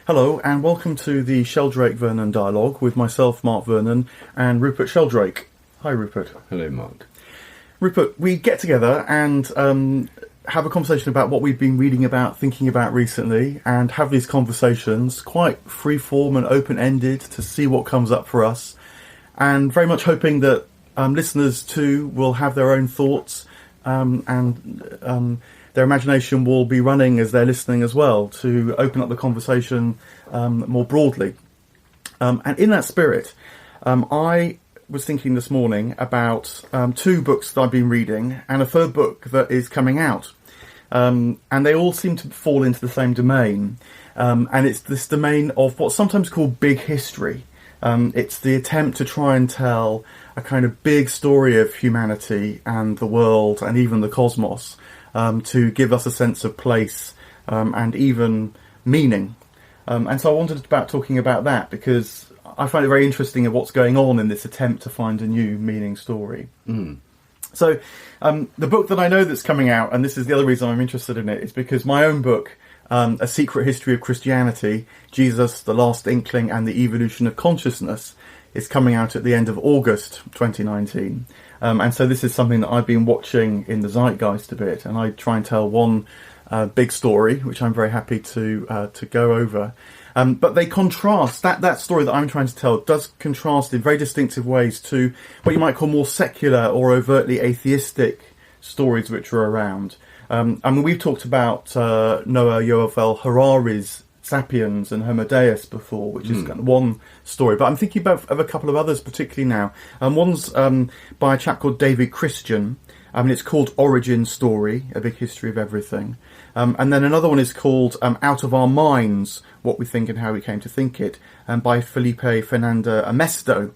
Hello and welcome to the Sheldrake-Vernon Dialogue with myself, Mark Vernon, and Rupert Sheldrake. Hi Rupert. Hello Mark. Rupert, we get together and have a conversation about what we've been reading about, thinking about recently, and have these conversations quite free-form and open-ended to see what comes up for us, and very much hoping that listeners too will have their own thoughts and their imagination will be running as they're listening as well to open up the conversation more broadly. And in that spirit, I was thinking this morning about two books that I've been reading and a third book that is coming out. And they all seem to fall into the same domain. And it's this domain of what's sometimes called big history. It's the attempt to try and tell a kind of big story of humanity and the world and even the cosmos, to give us a sense of place and even meaning. And so I wanted about talking about that because I find it very interesting of what's going on in this attempt to find a new meaning story. So the book that I know that's coming out, and this is the other reason I'm interested in it, is because my own book, A Secret History of Christianity, Jesus, the Last Inkling and the Evolution of Consciousness, is coming out at the end of August 2019. And so this is something that I've been watching in the zeitgeist a bit, and I try and tell one big story, which I'm very happy to go over. But they contrast, that story that I'm trying to tell does contrast in very distinctive ways to what you might call more secular or overtly atheistic stories which are around. I mean, we've talked about Noah Yuval Harari's Sapiens and Homo Deus before, which is kind of one story, but I'm thinking of a couple of others particularly now. One's by a chap called David Christian. It's called Origin Story, A Big History of Everything. And then another one is called Out of Our Minds, What We Think and How We Came to Think It, by Felipe Fernández-Armesto.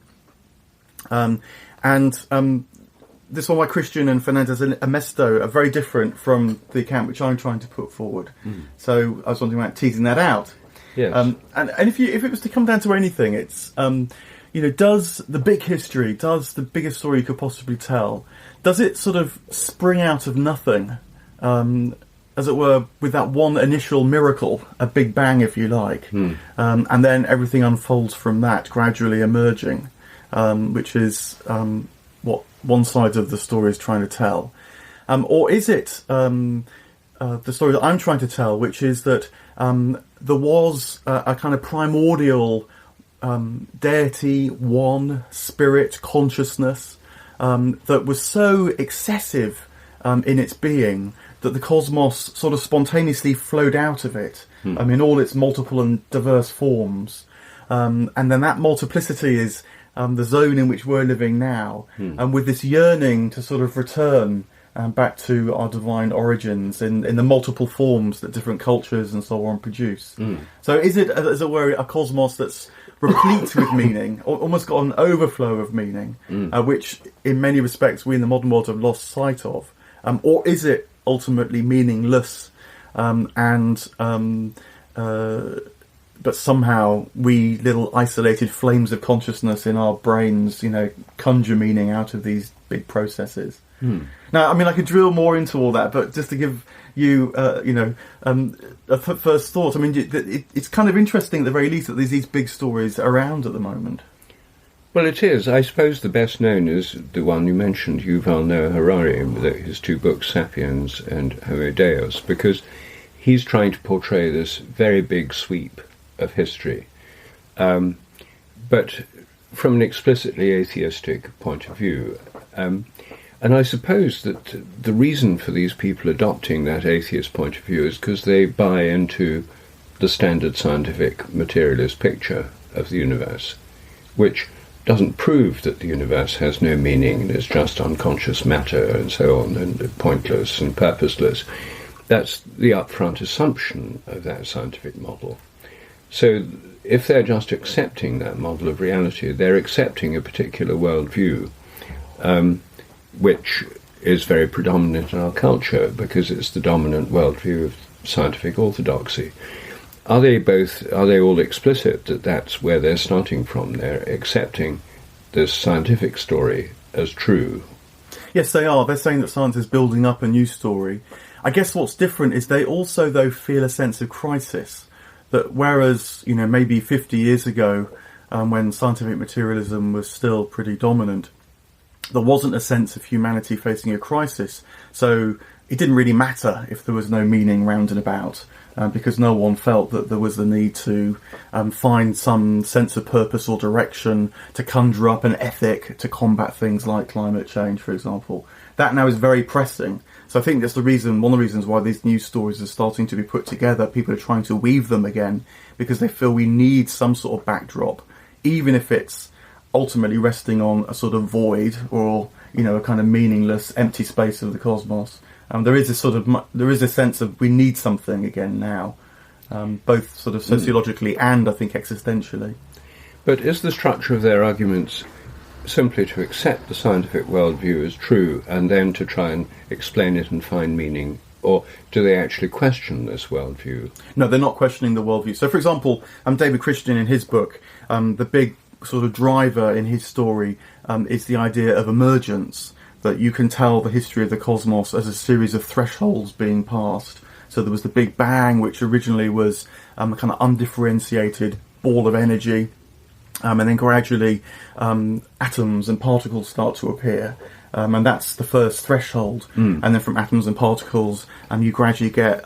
This one by Christian and Fernández-Armesto are very different from the account which I'm trying to put forward. So I was wondering about teasing that out. Yes. And if it was to come down to anything, it's does the big history, does the biggest story you could possibly tell, does it sort of spring out of nothing, as it were, with that one initial miracle, a big bang, if you like, and then everything unfolds from that, gradually emerging, which is what one side of the story is trying to tell, or is it the story that I'm trying to tell, which is that there was a kind of primordial deity, one spirit, consciousness that was so excessive in its being that the cosmos sort of spontaneously flowed out of it, in all its multiple and diverse forms, and then that multiplicity is the zone in which we're living now, and with this yearning to sort of return back to our divine origins in the multiple forms that different cultures and so on produce. So is it, as it were, a cosmos that's replete with meaning, or almost got an overflow of meaning, which in many respects we in the modern world have lost sight of? Or is it ultimately meaningless, but somehow we little isolated flames of consciousness in our brains, conjure meaning out of these big processes? Now, I could drill more into all that, but just to give you, a first thought, it's kind of interesting at the very least that there's these big stories around at the moment. Well, it is. I suppose the best known is the one you mentioned, Yuval Noah Harari, with his two books, Sapiens and Homo Deus, because he's trying to portray this very big sweep of history, but from an explicitly atheistic point of view. And I suppose that the reason for these people adopting that atheist point of view is because they buy into the standard scientific materialist picture of the universe, which doesn't prove that the universe has no meaning and is just unconscious matter and so on, and pointless and purposeless. That's the upfront assumption of that scientific model. So if they're just accepting that model of reality, they're accepting a particular worldview, which is very predominant in our culture because it's the dominant worldview of scientific orthodoxy. Are they all explicit that that's where they're starting from? They're accepting this scientific story as true. Yes, they are. They're saying that science is building up a new story. I guess what's different is they also, though, feel a sense of crisis. that whereas, maybe 50 years ago, when scientific materialism was still pretty dominant, there wasn't a sense of humanity facing a crisis. So it didn't really matter if there was no meaning round and about, because no one felt that there was the need to find some sense of purpose or direction, to conjure up an ethic to combat things like climate change, for example. That now is very pressing. So I think that's one of the reasons why these news stories are starting to be put together. People are trying to weave them again because they feel we need some sort of backdrop, even if it's ultimately resting on a sort of void or, a kind of meaningless, empty space of the cosmos. There is a sense of we need something again now, both sort of sociologically and I think existentially. But is the structure of their arguments simply to accept the scientific worldview as true and then to try and explain it and find meaning, or do they actually question this worldview? No, they're not questioning the worldview. So, for example, David Christian in his book, the big sort of driver in his story is the idea of emergence, that you can tell the history of the cosmos as a series of thresholds being passed. So there was the Big Bang, which originally was a kind of undifferentiated ball of energy, and then gradually atoms and particles start to appear. And that's the first threshold. And then from atoms and particles, you gradually get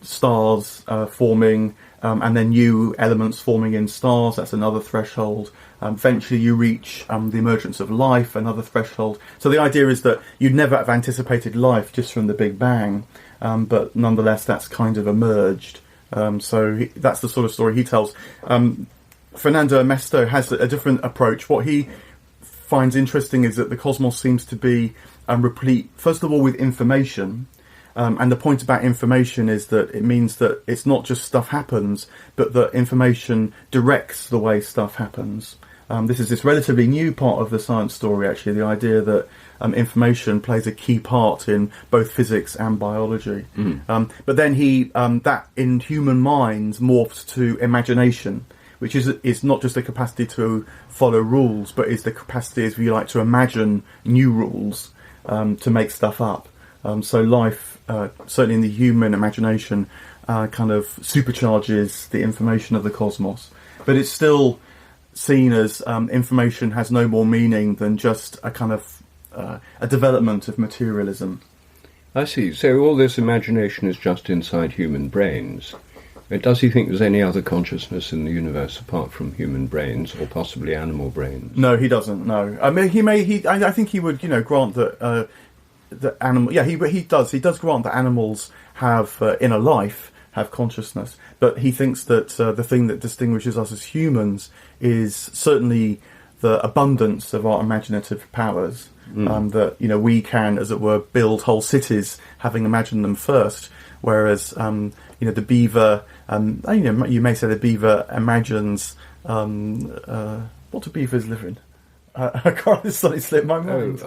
stars forming, and then new elements forming in stars. That's another threshold. Eventually you reach the emergence of life, another threshold. So the idea is that you'd never have anticipated life just from the Big Bang, but nonetheless that's kind of emerged. That's the sort of story he tells. Fernández-Armesto has a different approach. What he finds interesting is that the cosmos seems to be replete, first of all, with information. And the point about information is that it means that it's not just stuff happens, but that information directs the way stuff happens. This is this relatively new part of the science story, actually, the idea that information plays a key part in both physics and biology. But then that in human minds morphs to imagination, which is not just the capacity to follow rules, but is the capacity, if you like, to imagine new rules, to make stuff up. So life, certainly in the human imagination, kind of supercharges the information of the cosmos. But it's still seen as information has no more meaning than just a kind of a development of materialism. I see. So all this imagination is just inside human brains. Does he think there's any other consciousness in the universe apart from human brains, or possibly animal brains? No, he doesn't. No, I mean I think he would, grant that the animal. Yeah, he does. He does grant that animals have inner life, have consciousness, but he thinks that the thing that distinguishes us as humans is certainly the abundance of our imaginative powers. That we can, as it were, build whole cities, having imagined them first. Whereas the beaver, you may say the beaver imagines what do beavers live in? I can't, this suddenly slipped my mind.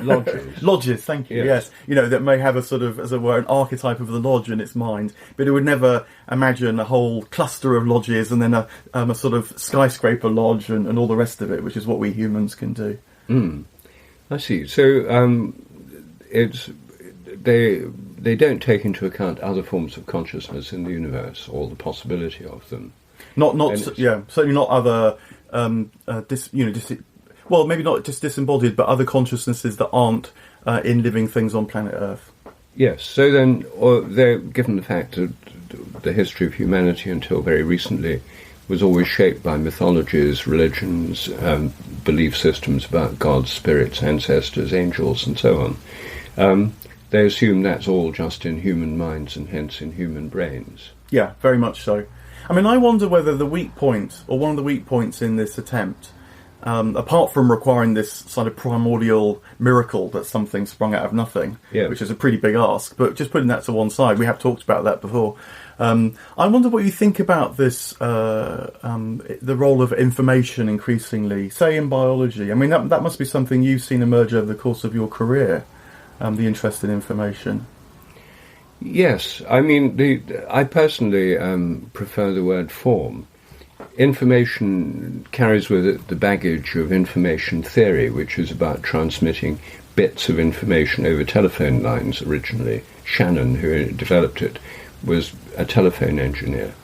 Lodges. Lodges, thank you, yes. That may have a sort of, as it were, an archetype of the lodge in its mind, but it would never imagine a whole cluster of lodges and then a sort of skyscraper lodge and all the rest of it, which is what we humans can do. I see. So they don't take into account other forms of consciousness in the universe, or the possibility of them. Certainly not other well, maybe not just disembodied, but other consciousnesses that aren't in living things on planet Earth. Yes, so then, they're given the fact that the history of humanity until very recently was always shaped by mythologies, religions, belief systems about gods, spirits, ancestors, angels, and so on. They assume that's all just in human minds and hence in human brains. Yeah, very much so. I mean, I wonder whether the weak point, or one of the weak points in this attempt, apart from requiring this sort of primordial miracle that something sprung out of nothing, which is a pretty big ask, but just putting that to one side, we have talked about that before. I wonder what you think about this, the role of information increasingly, say in biology. I mean, that must be something you've seen emerge over the course of your career, the interest in information. Yes, I mean, I personally prefer the word form. Information carries with it the baggage of information theory, which is about transmitting bits of information over telephone lines originally. Shannon, who developed it, was a telephone engineer.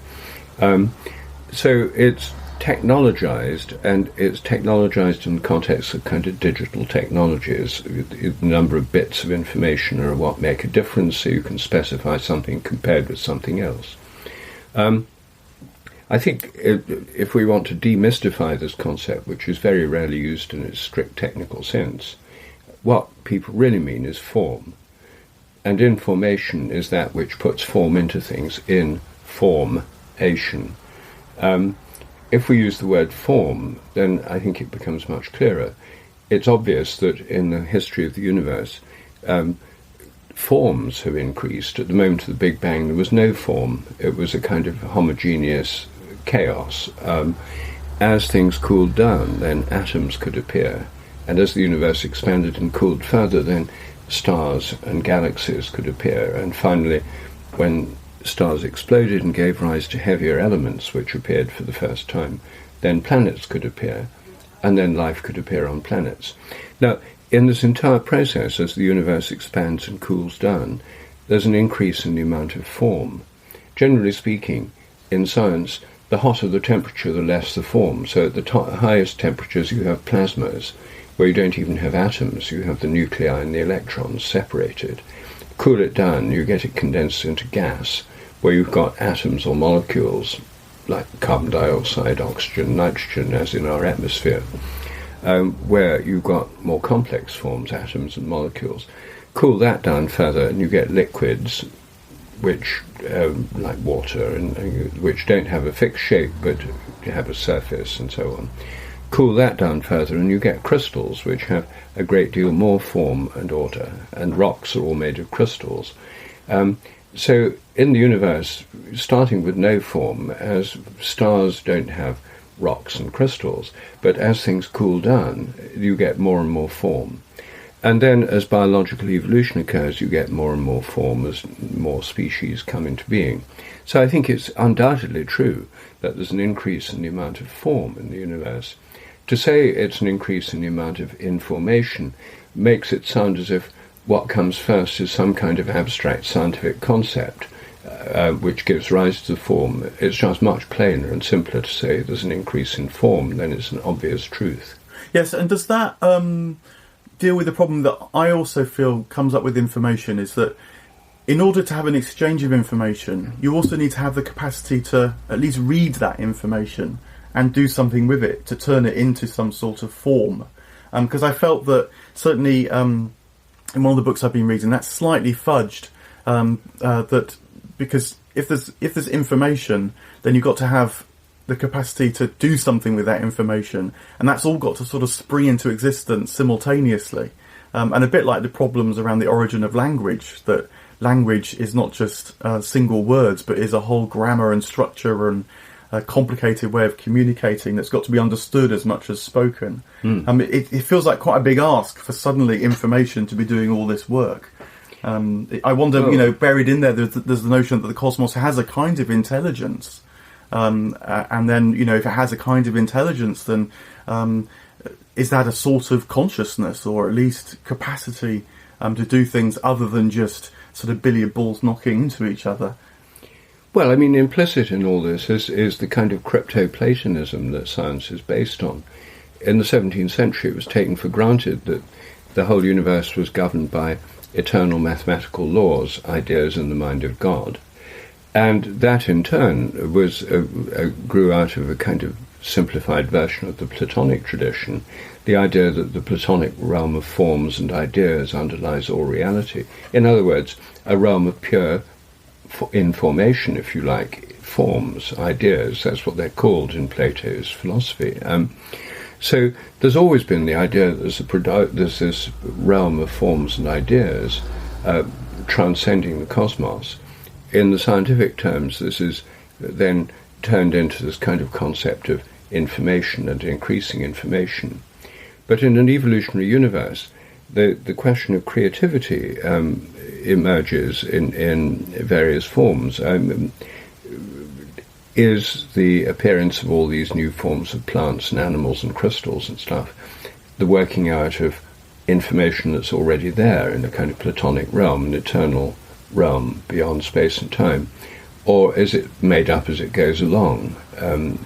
So it's technologized, and it's technologized in the context of kind of digital technologies. The number of bits of information are what make a difference, so you can specify something compared with something else. I think if we want to demystify this concept, which is very rarely used in its strict technical sense, what people really mean is form. And information is that which puts form into things in formation. If we use the word form, then I think it becomes much clearer. It's obvious that in the history of the universe, forms have increased. At the moment of the Big Bang, there was no form. It was a kind of homogeneous chaos. As things cooled down, then atoms could appear. And as the universe expanded and cooled further, then stars and galaxies could appear. And finally, when stars exploded and gave rise to heavier elements which appeared for the first time, then planets could appear, and then life could appear on planets. Now, in this entire process, as the universe expands and cools down, there's an increase in the amount of form. Generally speaking, in science, the hotter the temperature, the less the form. So at the highest temperatures you have plasmas, where you don't even have atoms, you have the nuclei and the electrons separated. Cool it down, you get it condensed into gas, where you've got atoms or molecules, like carbon dioxide, oxygen, nitrogen, as in our atmosphere, where you've got more complex forms, atoms and molecules. Cool that down further, and you get liquids, which, like water, and which don't have a fixed shape, but have a surface, and so on. Cool that down further, and you get crystals, which have a great deal more form and order, and rocks are all made of crystals. So in the universe, starting with no form, as stars don't have rocks and crystals, but as things cool down, you get more and more form. And then as biological evolution occurs, you get more and more form as more species come into being. So I think it's undoubtedly true that there's an increase in the amount of form in the universe. To say it's an increase in the amount of information makes it sound as if what comes first is some kind of abstract scientific concept which gives rise to the form. It's just much plainer and simpler to say there's an increase in form than it's an obvious truth. Yes, and does that deal with the problem that I also feel comes up with information, is that in order to have an exchange of information, you also need to have the capacity to at least read that information and do something with it, to turn it into some sort of form. Because I felt that certainly in one of the books I've been reading, that's slightly fudged. That because if there's information, then you've got to have the capacity to do something with that information, and that's all got to sort of spring into existence simultaneously. And a bit like the problems around the origin of language, that language is not just single words, but is a whole grammar and structure and a complicated way of communicating that's got to be understood as much as spoken. It feels like quite a big ask for suddenly information to be doing all this work. I wonder, buried in there's the notion that the cosmos has a kind of intelligence. And then, if it has a kind of intelligence, then is that a sort of consciousness, or at least capacity to do things other than just sort of billiard balls knocking into each other? Well, I mean, implicit in all this is the kind of crypto-Platonism that science is based on. In the 17th century, it was taken for granted that the whole universe was governed by eternal mathematical laws, ideas in the mind of God. And that, in turn, was grew out of a kind of simplified version of the Platonic tradition, the idea that the Platonic realm of forms and ideas underlies all reality. In other words, a realm of pure information, if you like, forms, ideas. That's what they're called in Plato's philosophy. So there's always been the idea that there's this realm of forms and ideas transcending the cosmos. In the scientific terms, this is then turned into this kind of concept of information and increasing information. But in an evolutionary universe, the question of creativity emerges in various forms. Is the appearance of all these new forms of plants and animals and crystals and stuff the working out of information that's already there in a kind of Platonic realm, an eternal realm beyond space and time? or is it made up as it goes along?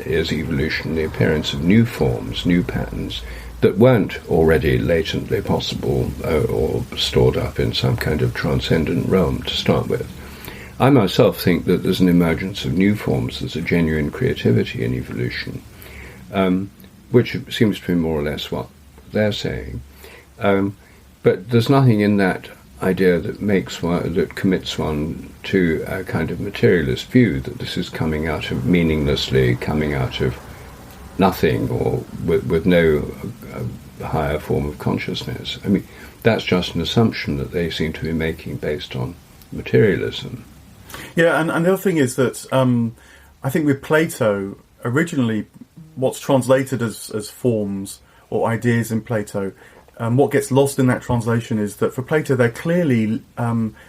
Is evolution the appearance of new forms, new patterns that weren't already latently possible or stored up in some kind of transcendent realm to start with? I myself think that there's an emergence of new forms, there's a genuine creativity in evolution, which seems to be more or less what they're saying. But there's nothing in that idea that commits one to a kind of materialist view that this is coming out of meaninglessly, coming out of nothing, or with no higher form of consciousness. I mean, that's just an assumption that they seem to be making based on materialism. Yeah, and the other thing is that I think with Plato, originally what's translated as forms or ideas in Plato, what gets lost in that translation is that for Plato they're clearly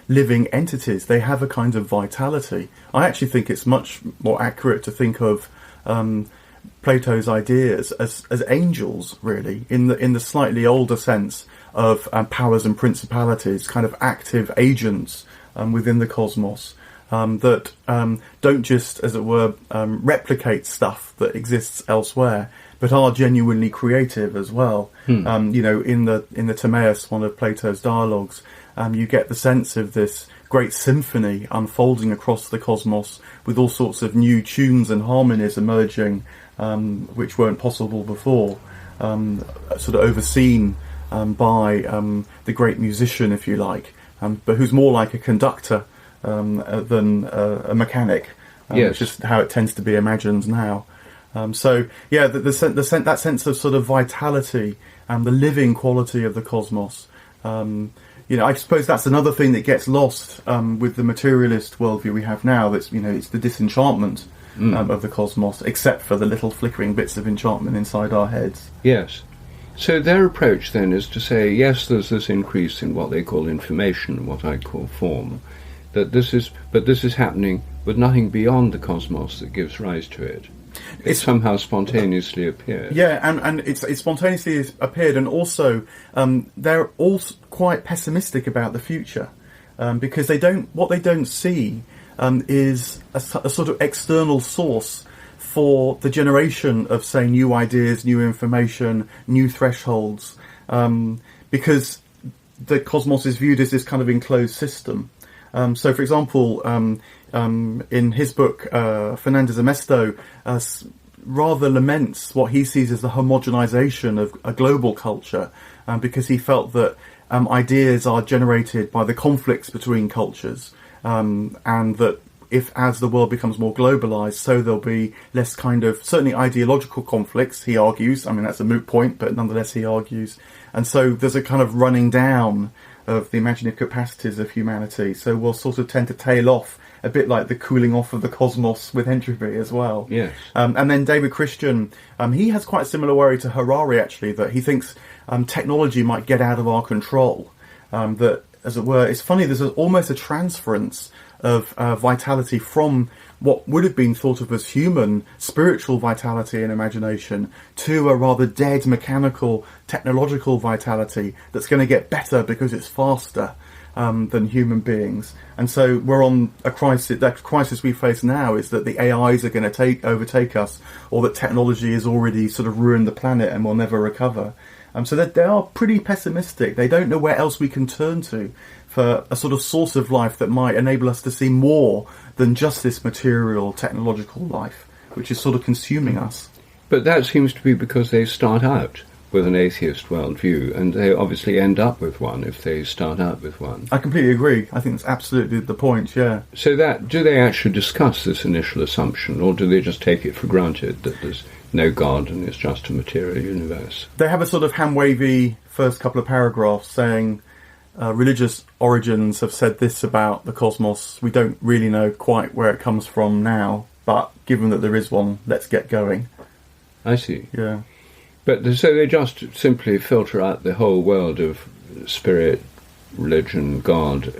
living entities. They have a kind of vitality. I actually think it's much more accurate to think of Plato's ideas as angels, really, in the slightly older sense of powers and principalities, kind of active agents within the cosmos that don't just, as it were, replicate stuff that exists elsewhere, but are genuinely creative as well. In the Timaeus, one of Plato's dialogues, you get the sense of this great symphony unfolding across the cosmos with all sorts of new tunes and harmonies emerging, which weren't possible before, sort of overseen by the great musician, if you like, but who's more like a conductor than a mechanic, which is how it tends to be imagined now. That sense of sort of vitality and the living quality of the cosmos. I suppose that's another thing that gets lost with the materialist worldview we have now. That's it's the disenchantment of the cosmos, except for the little flickering bits of enchantment inside our heads. Yes. So their approach then is to say, yes, there's this increase in what they call information, what I call form, but this is happening with nothing beyond the cosmos that gives rise to it. It somehow spontaneously appeared. Yeah, and it spontaneously appeared, and also they're all quite pessimistic about the future because what they don't see is a sort of external source for the generation of, say, new ideas, new information, new thresholds, because the cosmos is viewed as this kind of enclosed system. So, for example, in his book, Fernández-Armesto rather laments what he sees as the homogenization of a global culture, because he felt that ideas are generated by the conflicts between cultures, and that as the world becomes more globalized, so there'll be less kind of, certainly ideological conflicts, he argues. I mean, that's a moot point, but nonetheless he argues. And so there's a kind of running down of the imaginative capacities of humanity. So we'll sort of tend to tail off, a bit like the cooling off of the cosmos with entropy as well. Yes. And then David Christian, he has quite a similar worry to Harari, actually, that he thinks technology might get out of our control. That, as it were, it's funny, there's almost a transference of vitality from what would have been thought of as human, spiritual vitality and imagination to a rather dead, mechanical, technological vitality that's going to get better because it's faster than human beings. And so we're on a crisis. That crisis we face now is that the AIs are going to overtake us, or that technology has already sort of ruined the planet and will never recover. So that they are pretty pessimistic. They don't know where else we can turn to for a sort of source of life that might enable us to see more than just this material, technological life, which is sort of consuming us. But that seems to be because they start out with an atheist worldview, and they obviously end up with one if they start out with one. I completely agree. I think that's absolutely the point, yeah. So do they actually discuss this initial assumption, or do they just take it for granted that there's no God and it's just a material universe? They have a sort of hand-wavy first couple of paragraphs saying religious origins have said this about the cosmos. We don't really know quite where it comes from now, but given that there is one, let's get going. I see. Yeah. But so they just simply filter out the whole world of spirit, religion, God,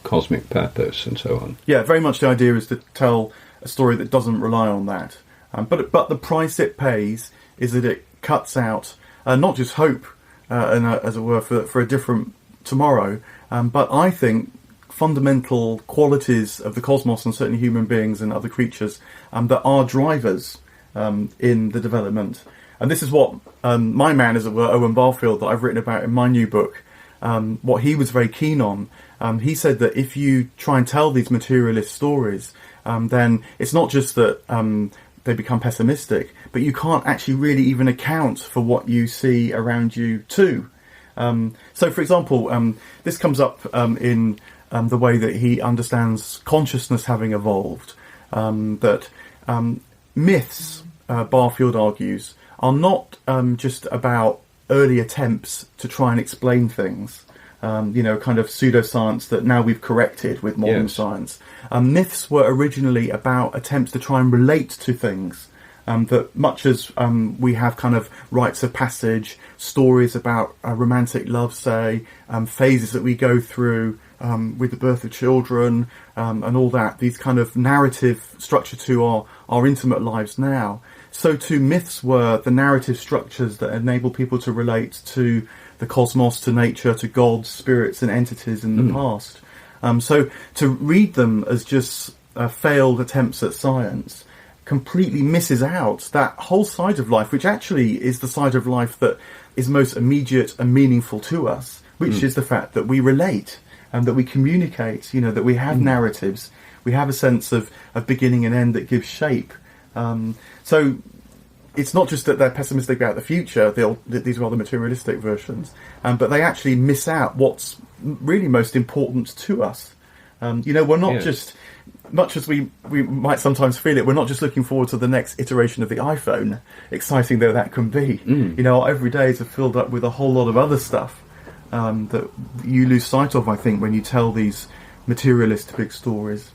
cosmic purpose, and so on. Yeah, very much the idea is to tell a story that doesn't rely on that. But the price it pays is that it cuts out not just hope, as it were, for a different tomorrow, but I think fundamental qualities of the cosmos and certainly human beings and other creatures that are drivers in the development. And this is what my man, as it were, Owen Barfield, that I've written about in my new book, what he was very keen on. He said that if you try and tell these materialist stories, then it's not just that they become pessimistic, but you can't actually really even account for what you see around you too. So, for example, this comes up in the way that he understands consciousness having evolved, that myths, Barfield argues, are not just about early attempts to try and explain things, kind of pseudoscience that now we've corrected with modern science. Myths were originally about attempts to try and relate to things, that much as we have kind of rites of passage, stories about romantic love, say, phases that we go through with the birth of children, and all that, these kind of narrative structure to our intimate lives now. So too myths were the narrative structures that enable people to relate to the cosmos, to nature, to gods, spirits and entities in the past. So to read them as just failed attempts at science completely misses out that whole side of life, which actually is the side of life that is most immediate and meaningful to us, which is the fact that we relate and that we communicate, that we have narratives, we have a sense of beginning and end that gives shape. So it's not just that they're pessimistic about the future, these are all the materialistic versions, but they actually miss out what's really most important to us. We're not just, much as we might sometimes feel it, we're not just looking forward to the next iteration of the iPhone, exciting though that can be. Our everydays are filled up with a whole lot of other stuff that you lose sight of, I think, when you tell these materialist big stories.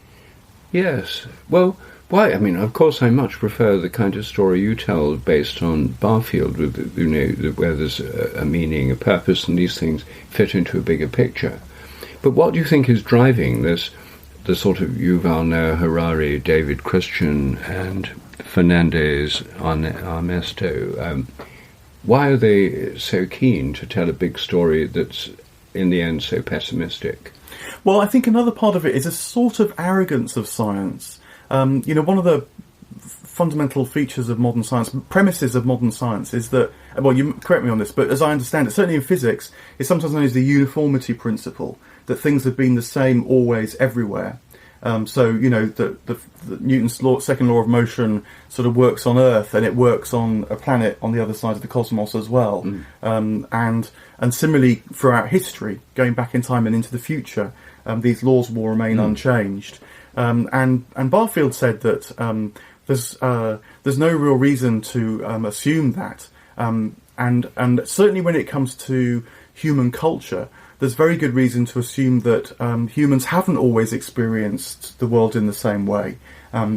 Yes. Well, why? I mean, of course, I much prefer the kind of story you tell based on Barfield, with where there's a meaning, a purpose, and these things fit into a bigger picture. But what do you think is driving this? The sort of Yuval Harari, David Christian, and Fernández-Armesto. Why are they so keen to tell a big story that's, in the end, so pessimistic? Well, I think another part of it is a sort of arrogance of science. One of the fundamental features of modern science, premises of modern science, is that, well, you correct me on this, but as I understand it, certainly in physics, it's sometimes known as the Uniformity Principle, that things have been the same always everywhere. The Newton's second law of motion sort of works on Earth, and it works on a planet on the other side of the cosmos as well. And similarly throughout history, going back in time and into the future, these laws will remain unchanged. And Barfield said that there's no real reason to assume that. And certainly when it comes to human culture, there's very good reason to assume that humans haven't always experienced the world in the same way.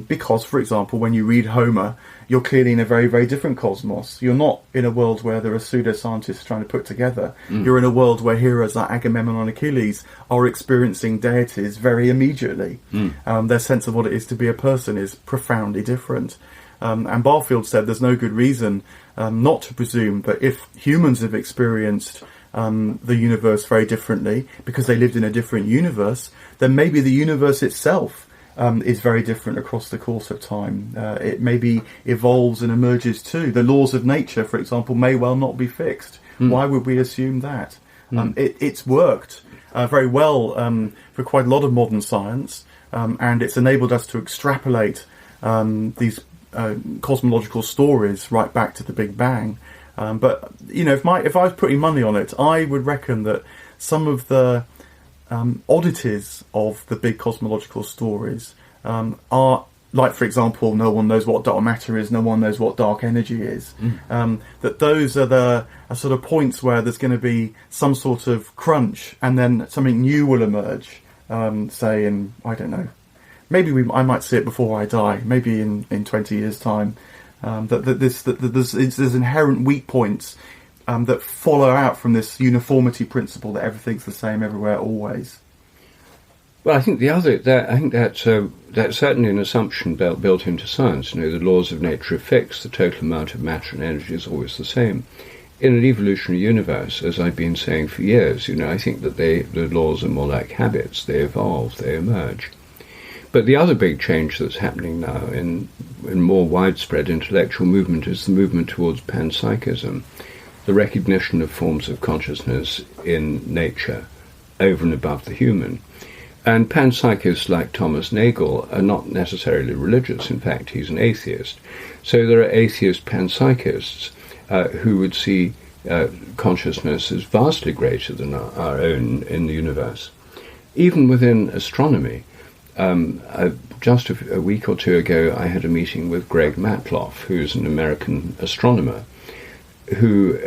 Because, for example, when you read Homer, you're clearly in a very, very different cosmos. You're not in a world where there are pseudoscientists trying to put together. You're in a world where heroes like Agamemnon and Achilles are experiencing deities very immediately. Their sense of what it is to be a person is profoundly different. And Barfield said there's no good reason not to presume that if humans have experienced the universe very differently because they lived in a different universe, then maybe the universe itself is very different across the course of time. It maybe evolves and emerges too. The laws of nature, for example, may well not be fixed. Why would we assume that? It's worked very well for quite a lot of modern science, and it's enabled us to extrapolate these cosmological stories right back to the Big Bang. But if I was putting money on it, I would reckon that some of the oddities of the big cosmological stories are, like, for example, no one knows what dark matter is, no one knows what dark energy is. That those are the sort of points where there's going to be some sort of crunch, and then something new will emerge. Say in, I don't know, maybe I might see it before I die, maybe in 20 years' time. There's inherent weak points that follow out from this uniformity principle that everything's the same everywhere always. Well, I think that's certainly an assumption built into science. The laws of nature are fixed. The total amount of matter and energy is always the same. in an evolutionary universe, as I've been saying for years, I think that the laws are more like habits. They evolve, they emerge. But the other big change that's happening now in more widespread intellectual movement is the movement towards panpsychism, the recognition of forms of consciousness in nature over and above the human. And panpsychists like Thomas Nagel are not necessarily religious. In fact, he's an atheist. So there are atheist panpsychists who would see consciousness as vastly greater than our own in the universe. Even within astronomy, just a week or two ago, I had a meeting with Greg Matloff, who's an American astronomer, who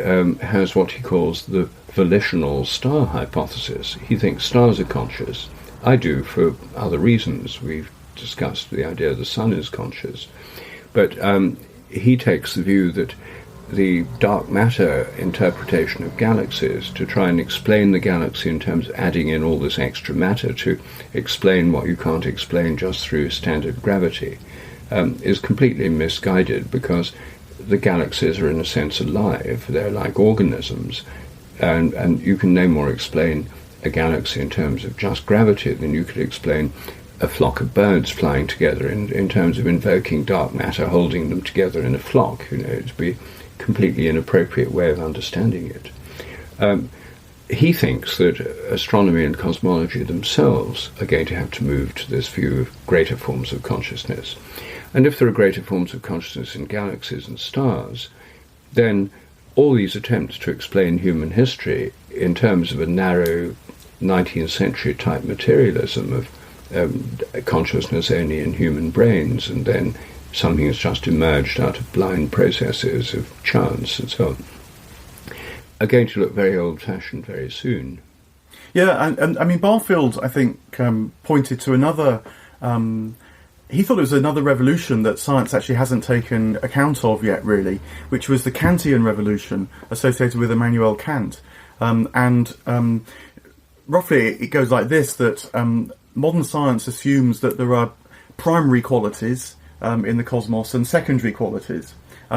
has what he calls the volitional star hypothesis. He thinks stars are conscious. I do for other reasons. We've discussed the idea the sun is conscious. But he takes the view that the dark matter interpretation of galaxies, to try and explain the galaxy in terms of adding in all this extra matter to explain what you can't explain just through standard gravity, is completely misguided, because the galaxies are in a sense alive. They're like organisms, and you can no more explain a galaxy in terms of just gravity than you could explain a flock of birds flying together in terms of invoking dark matter holding them together in a flock. It'd be a completely inappropriate way of understanding it. He thinks that astronomy and cosmology themselves are going to have to move to this view of greater forms of consciousness. And if there are greater forms of consciousness in galaxies and stars, then all these attempts to explain human history in terms of a narrow 19th century type materialism of consciousness only in human brains, and then something has just emerged out of blind processes of chance and so on, are going to look very old-fashioned very soon. Yeah, and I mean, Barfield, I think, pointed to another... he thought it was another revolution that science actually hasn't taken account of yet, really, which was the Kantian revolution associated with Immanuel Kant. Roughly, it goes like this, that modern science assumes that there are primary qualities in the cosmos and secondary qualities.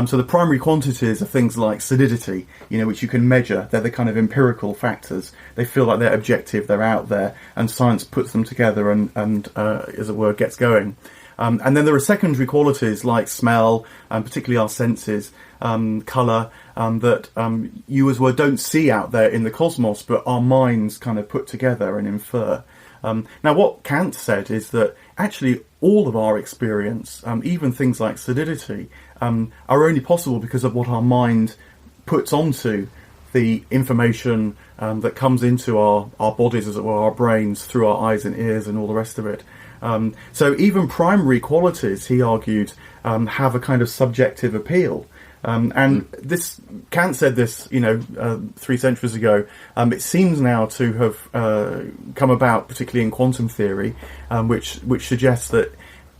So the primary quantities are things like solidity, which you can measure. They're the kind of empirical factors. They feel like they're objective, they're out there, and science puts them together and as it were, gets going. And then there are secondary qualities like smell, particularly our senses, colour, that you as well don't see out there in the cosmos, but our minds kind of put together and infer. Now, what Kant said is that actually all of our experience, even things like solidity, are only possible because of what our mind puts onto the information that comes into our bodies, as it were, our brains, through our eyes and ears and all the rest of it. So even primary qualities, he argued, have a kind of subjective appeal. And this, Kant said this, 3 centuries ago. It seems now to have come about, particularly in quantum theory, which suggests that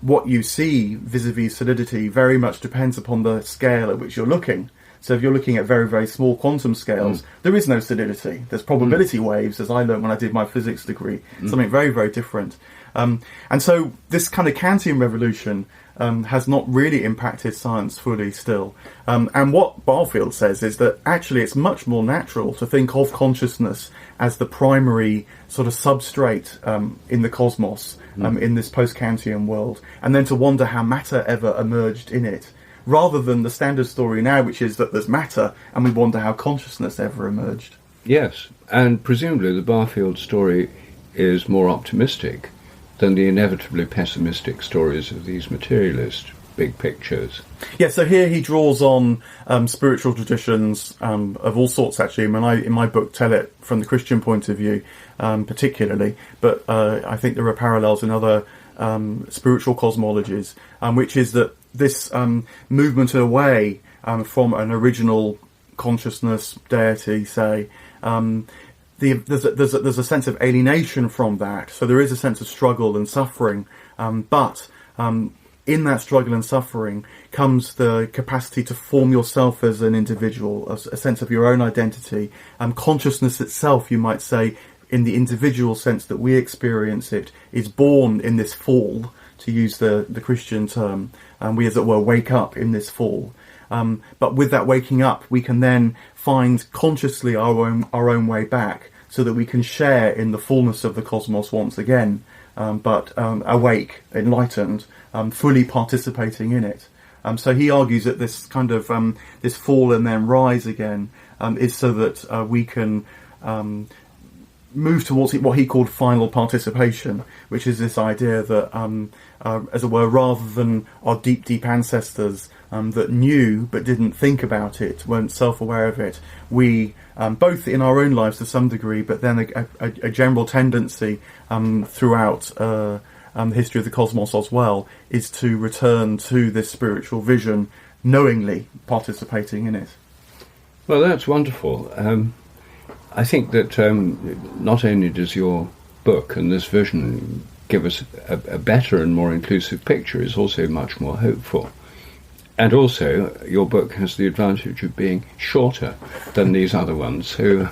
what you see vis-a-vis solidity very much depends upon the scale at which you're looking. So if you're looking at very, very small quantum scales, there is no solidity. There's probability waves, as I learned when I did my physics degree, something very, very different. And so this kind of Kantian revolution has not really impacted science fully still. And what Barfield says is that actually it's much more natural to think of consciousness as the primary sort of substrate in the cosmos, in this post-Kantian world, and then to wonder how matter ever emerged in it, rather than the standard story now, which is that there's matter, and we wonder how consciousness ever emerged. Yes, and presumably the Barfield story is more optimistic than the inevitably pessimistic stories of these materialist big pictures. Yeah, so here he draws on spiritual traditions of all sorts, actually. In my book, tell it from the Christian point of view, particularly, but I think there are parallels in other spiritual cosmologies, which is that this movement away from an original consciousness, deity, say, there's a sense of alienation from that. So there is a sense of struggle and suffering, but in that struggle and suffering comes the capacity to form yourself as an individual, a sense of your own identity. Consciousness itself, you might say, in the individual sense that we experience it, is born in this fall, to use the Christian term. We, as it were, wake up in this fall. But with that waking up, we can then find consciously our own way back, so that we can share in the fullness of the cosmos once again, but awake, enlightened, fully participating in it. So he argues that this kind of this fall and then rise again is so that we can move towards what he called final participation, which is this idea that, as it were, rather than our deep ancestors that knew but didn't think about it, weren't self-aware of it, we, both in our own lives to some degree, but then a general tendency throughout the history of the cosmos as well, is to return to this spiritual vision, knowingly participating in it. Well, that's wonderful. I think that not only does your book and this vision give us a better and more inclusive picture, it's also much more hopeful. And also, your book has the advantage of being shorter than these other ones, so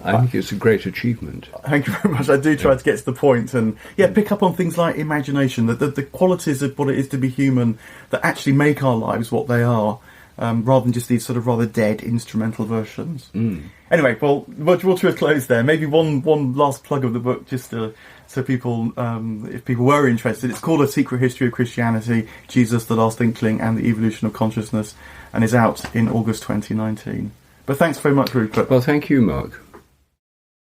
I think it's a great achievement. Thank you very much. I do try to get to the point and pick up on things like imagination, the qualities of what it is to be human that actually make our lives what they are, rather than just these sort of rather dead instrumental versions. Anyway, well, we'll to a close there. Maybe one last plug of the book, just so people, if people were interested. It's called A Secret History of Christianity, Jesus, the Last Inkling, and the Evolution of Consciousness, and is out in August 2019. But thanks very much, Rupert. Well, thank you, Mark.